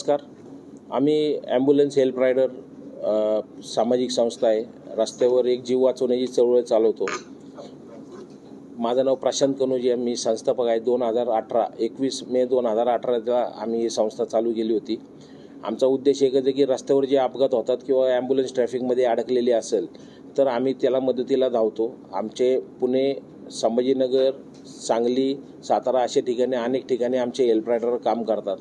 नमस्कार. आम्ही ambulance help rider सामाजिक संस्था आहे. रस्त्यावर एक जीव वाचवण्याची चळवळ चालवतो. माझं नाव प्रशांत कनोजिया, मी संस्थापक आहे. 21 मे 2018ला आम्ही ही संस्था चालू केली होती. आमचा उद्देश एकच आहे की रस्त्यावर जे अपघात होतात किंवा ॲम्ब्युलन्स ट्रॅफिकमध्ये अडकलेली असेल तर आम्ही त्याला मदतीला धावतो. आमचे पुणे, संभाजीनगर, सांगली, सातारा अशा ठिकाणी अनेक ठिकाणी आमचे हेल्प रायडर काम करतात.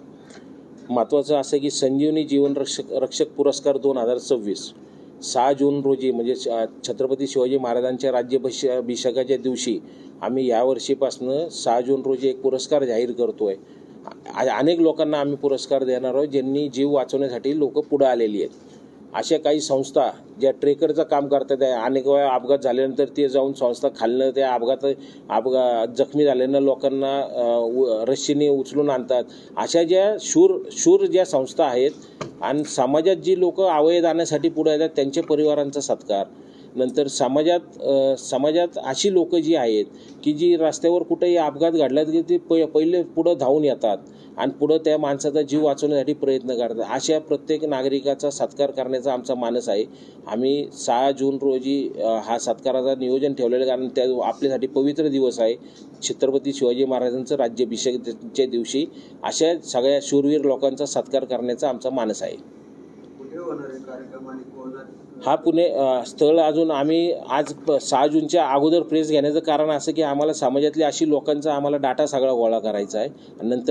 महत्त्वाचं असं की संजीवनी जीवन रक्षक पुरस्कार 2026 6 जून रोजी म्हणजे छत्रपती शिवाजी महाराजांच्या राज्याभिषेकाच्या दिवशी आम्ही यावर्षीपासून 6 जून रोजी एक पुरस्कार जाहीर करतो आहे. अनेक लोकांना आम्ही पुरस्कार देणार आहोत ज्यांनी जीव वाचवण्यासाठी लोक पुढे आलेली आहेत. अशा काही संस्था ज्या ट्रेकरचं काम करतात आहे, अनेक वेळा अपघात झाल्यानंतर ते जाऊन संस्था खालनं त्या अपघात जखमी झालेल्या लोकांना रस्सीने उचलून आणतात. अशा ज्या शूर ज्या संस्था आहेत आणि समाजात जी लोक अवयदानासाठी पुढे येतात त्यांच्या परिवारांचा सत्कार. नंतर समाजात अशी लोक जी आहेत की जी रस्त्यावर कुठेही अपघात घडला की ते पहिले पुढं धावून येतात आणि पुढं त्या माणसाचा जीव वाचवण्यासाठी प्रयत्न करतात. अशा प्रत्येक नागरिकाचा सत्कार करण्याचा आमचा मानस आहे. आम्ही 6 जून रोजी हा सत्काराचा नियोजन ठेवलेलं, कारण त्या आपल्यासाठी पवित्र दिवस आहे. छत्रपती शिवाजी महाराजांचं राज्याभिषेकाच्या दिवशी अशा सगळ्या शूरवीर लोकांचा सत्कार करण्याचा आमचा मानस आहे. हा पुणे स्थळ अजून आम्ही आज 6 जूनच्या अगोदर प्रेस घेण्याचं कारण असं की आम्हाला समाजातली अशी लोकांचा आम्हाला डाटा सगळा गोळा करायचा आहे.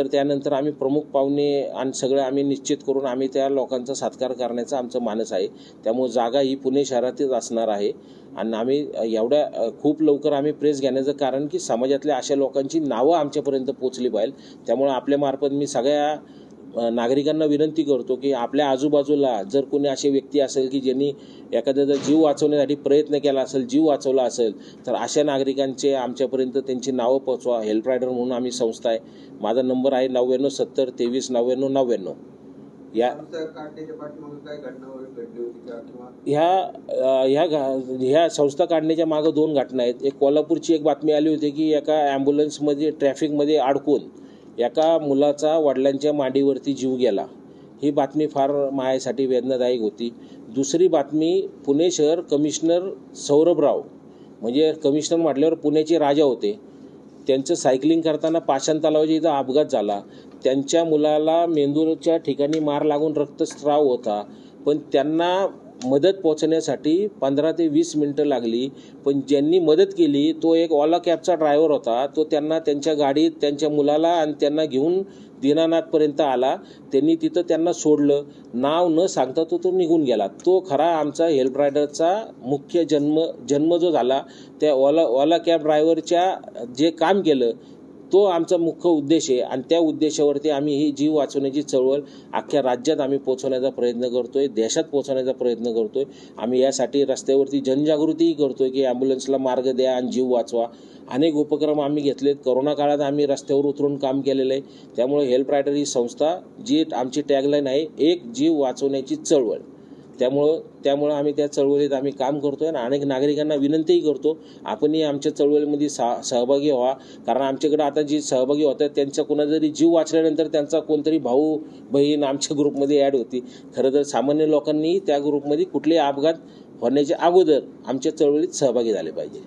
त्यानंतर आम्ही प्रमुख पाहुणे आणि सगळं आम्ही निश्चित करून आम्ही त्या लोकांचा सत्कार करण्याचा आमचं मानस आहे. त्यामुळे जागा ही पुणे शहरातच असणार आहे आणि आम्ही खूप लवकर आम्ही प्रेस घेण्याचं कारण की समाजातल्या अशा लोकांची नावं आमच्यापर्यंत पोचली पाहिजे. त्यामुळे आपल्यामार्फत मी सगळ्या नागरिकांना विनंती करतो की आपल्या आजूबाजूला जर कोणी असे व्यक्ती असेल की ज्यांनी एखाद्याचा जीव वाचवण्यासाठी प्रयत्न केला असेल, जीव वाचवला असेल, तर अशा नागरिकांचे आमच्यापर्यंत त्यांची नावं पोचवा. हेल्प रायडर म्हणून आम्ही संस्था आहे. माझा नंबर आहे 99 70 23 99 99. ह्या संस्था काढण्याच्या मागं 2 घटना आहेत. एक कोल्हापूरची एक बातमी आली होती की एका ॲम्ब्युलन्समध्ये ट्रॅफिकमध्ये अडकून एका मुलाचा वडिलांच्या मांडीवरती जीव गेला. ही बातमी फार माझ्यासाठी वेदनादायक होती. दुसरी बातमी, पुणे शहर कमिशनर सौरभराव, म्हणजे कमिशनर म्हटल्यावर पुण्याचे राजा होते, त्यांचं सायकलिंग करताना पाषाण तलावाच्या इथं अपघात झाला. त्यांच्या मुलाला मेंदूच्या ठिकाणी मार लागून रक्तस्राव होता, पण त्यांना मदत पोचण्यासाठी 15 ते 20 मिनटं लागली. पण ज्यांनी मदत केली तो एक ओला कॅबचा ड्रायव्हर होता. तो त्यांच्या गाडीत त्यांच्या मुलाला आणि त्यांना घेऊन दीनानाथपर्यंत आला. त्यांनी तिथं त्यांना सोडलं. नाव न सांगता तो निघून गेला. तो खरा आमचा हेल्प रायडरचा मुख्य जन्म जो झाला त्या ओला कॅब ड्रायव्हरच्या जे काम केलं तो आमचा मुख्य उद्देश आहे. आणि त्या उद्देशावरती आम्ही ही जीव वाचवण्याची चळवळ अख्ख्या राज्यात आम्ही पोचवण्याचा प्रयत्न करतोय, देशात पोचवण्याचा प्रयत्न करतोय. आम्ही यासाठी रस्त्यावरती जनजागृतीही करतोय की ॲम्ब्युलन्सला मार्ग द्या आणि जीव वाचवा. अनेक उपक्रम आम्ही घेतलेत. कोरोना काळात आम्ही रस्त्यावर उतरून काम केलेलं आहे. त्यामुळे हेल्प रायडर ही संस्था, जी आमची टॅगलाईन आहे, एक जीव वाचवण्याची चळवळ. त्यामुळं आम्ही त्या चळवळीत आम्ही काम करतोय आणि अनेक नागरिकांना विनंतीही करतो आपणही आमच्या चळवळीमध्ये सहभागी व्हा. कारण आमच्याकडे आता जी सहभागी होतात त्यांचा कोणा जरी जीव वाचल्यानंतर त्यांचा कोणतरी भाऊ बहीण आमच्या ग्रुपमध्ये ॲड होती. खरं तर सामान्य लोकांनी त्या ग्रुपमध्ये कुठलेही अपघात होण्याच्या अगोदर आमच्या चळवळीत सहभागी झाले पाहिजे.